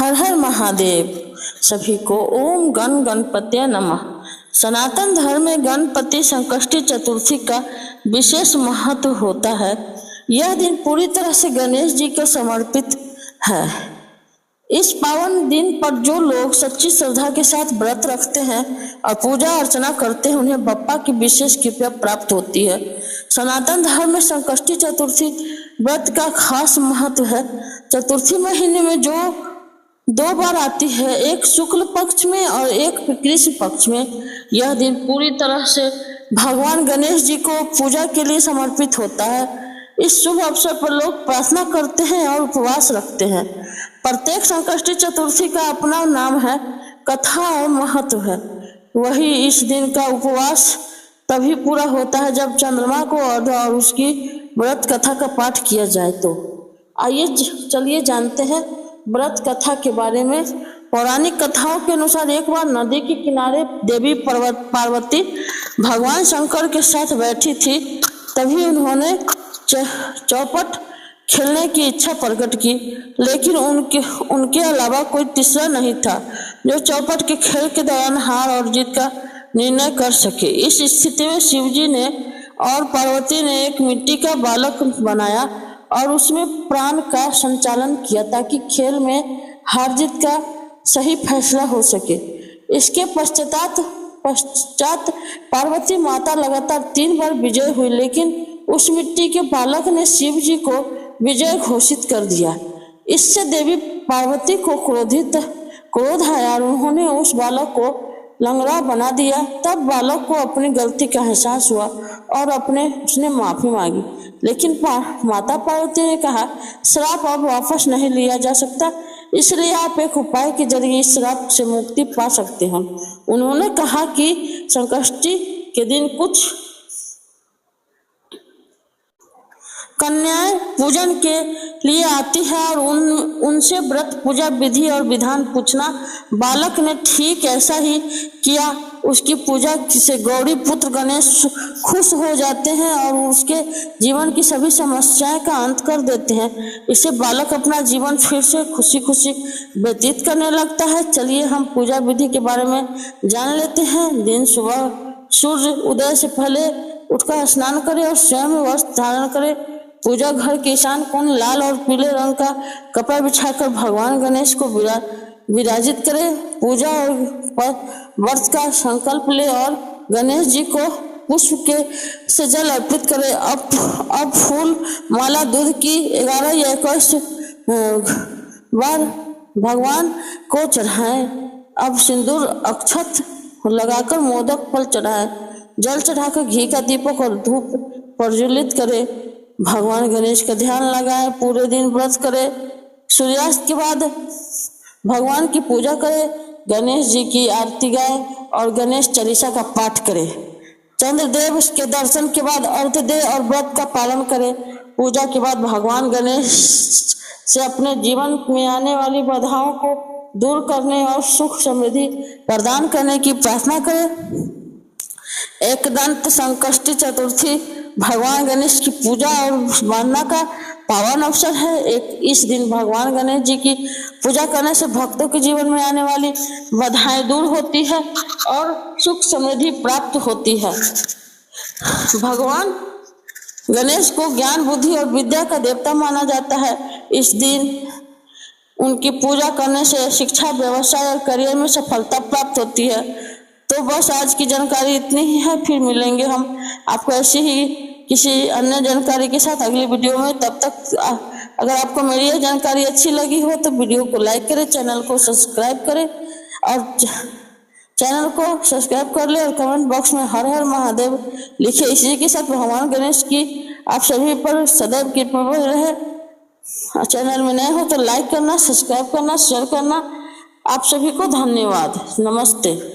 हर हर महादेव। सभी को ओम गण गणपत्य नमः। सनातन धर्म में गणपति संकष्टी चतुर्थी का विशेष महत्व होता है। यह दिन पूरी तरह से गणेश जी को समर्पित है। इस पावन दिन पर जो लोग सच्ची श्रद्धा के साथ व्रत रखते हैं और पूजा अर्चना करते हैं, उन्हें बप्पा की विशेष कृपा प्राप्त होती है। सनातन धर्म में संकष्टी चतुर्थी व्रत का खास महत्व है। चतुर्थी महीने में जो 2 बार आती है, एक शुक्ल पक्ष में और एक कृष्ण पक्ष में। यह दिन पूरी तरह से भगवान गणेश जी को पूजा के लिए समर्पित होता है। इस शुभ अवसर पर लोग प्रार्थना करते हैं और उपवास रखते हैं। प्रत्येक संकष्टी चतुर्थी का अपना नाम है, कथा और महत्व है। वही इस दिन का उपवास तभी पूरा होता है जब चंद्रमा को अर्घ्य और उसकी व्रत कथा का पाठ किया जाए। तो आइए चलिए जानते हैं व्रत कथा के बारे में। पौराणिक कथाओं के अनुसार एक बार नदी के किनारे देवी पार्वती भगवान शंकर के साथ बैठी थी। तभी उन्होंने चौपट खेलने की इच्छा प्रकट की, लेकिन उनके अलावा कोई तीसरा नहीं था जो चौपट के खेल के दौरान हार और जीत का निर्णय कर सके। इस स्थिति में शिवजी ने और पार्वती ने एक मिट्टी का बालक बनाया और उसमें प्राण का संचालन किया ताकि खेल में हार जीत का सही फैसला हो सके। इसके पश्चात पार्वती माता लगातार 3 बार विजय हुई, लेकिन उस मिट्टी के बालक ने शिव जी को विजय घोषित कर दिया। इससे देवी पार्वती को क्रोध आया और उन्होंने उस बालक को लंगड़ा बना दिया। तब बालक को अपनी गलती का एहसास हुआ और उसने माफी मांगी, लेकिन माता पार्वती ने कहा, श्राप अब वापस नहीं लिया जा सकता, इसलिए आप एक उपाय के जरिए इस श्राप से मुक्ति पा सकते हैं। उन्होंने कहा कि संकष्टी के दिन कुछ कन्याएं पूजन के लिए आती है और उनसे व्रत पूजा विधि और विधान पूछना। बालक ने ठीक ऐसा ही किया। उसकी पूजा से गौरी पुत्र गणेश खुश हो जाते हैं और उसके जीवन की सभी समस्याएं का अंत कर देते हैं। इससे बालक अपना जीवन फिर से खुशी खुशी व्यतीत करने लगता है। चलिए हम पूजा विधि के बारे में जान लेते हैं। दिन सुबह सूर्य उदय से पहले उठकर स्नान करें और स्वयं वस्त्र धारण करें। पूजा घर के ईशान कोण लाल और पीले रंग का कपड़ा बिछाकर भगवान गणेश को विराजित करें। पूजा और व्रत का संकल्प ले और गणेश जी को पुष्प से जल अर्पित करें। अब फूल माला दूध की 11 या 21 बार भगवान को चढ़ाएं। अब सिंदूर अक्षत लगाकर मोदक फल चढ़ाएं। जल चढ़ाकर घी का दीपक और धूप प्रज्वलित करें। भगवान गणेश का ध्यान लगाएं। पूरे दिन व्रत करें। सूर्यास्त के बाद भगवान की पूजा करें। गणेश जी की आरती गाएं और गणेश चालीसा का पाठ करें। चंद्रदेव के दर्शन के बाद अर्घ्य दें और व्रत का पालन करें। पूजा के बाद भगवान गणेश से अपने जीवन में आने वाली बाधाओं को दूर करने और सुख समृद्धि प्रदान करने की प्रार्थना करें। एकदंत संकष्टी चतुर्थी भगवान गणेश की पूजा और वंदना का पावन अवसर है। इस दिन भगवान गणेश जी की पूजा करने से भक्तों के जीवन में आने वाली बाधाएं दूर होती है और सुख समृद्धि प्राप्त होती है। भगवान गणेश को ज्ञान बुद्धि और विद्या का देवता माना जाता है। इस दिन उनकी पूजा करने से शिक्षा, व्यवसाय और करियर में सफलता प्राप्त होती है। तो बस आज की जानकारी इतनी ही है। फिर मिलेंगे हम आपको ऐसी ही किसी अन्य जानकारी के साथ अगली वीडियो में। तब तक अगर आपको मेरी यह जानकारी अच्छी लगी हो तो वीडियो को लाइक करें, चैनल को सब्सक्राइब करें और चैनल को सब्सक्राइब कर ले और कमेंट बॉक्स में हर हर महादेव लिखे। इसी के साथ भगवान गणेश की आप सभी पर सदैव कृपा रहे। चैनल में नए हो तो लाइक करना, सब्सक्राइब करना, शेयर करना। आप सभी को धन्यवाद। नमस्ते।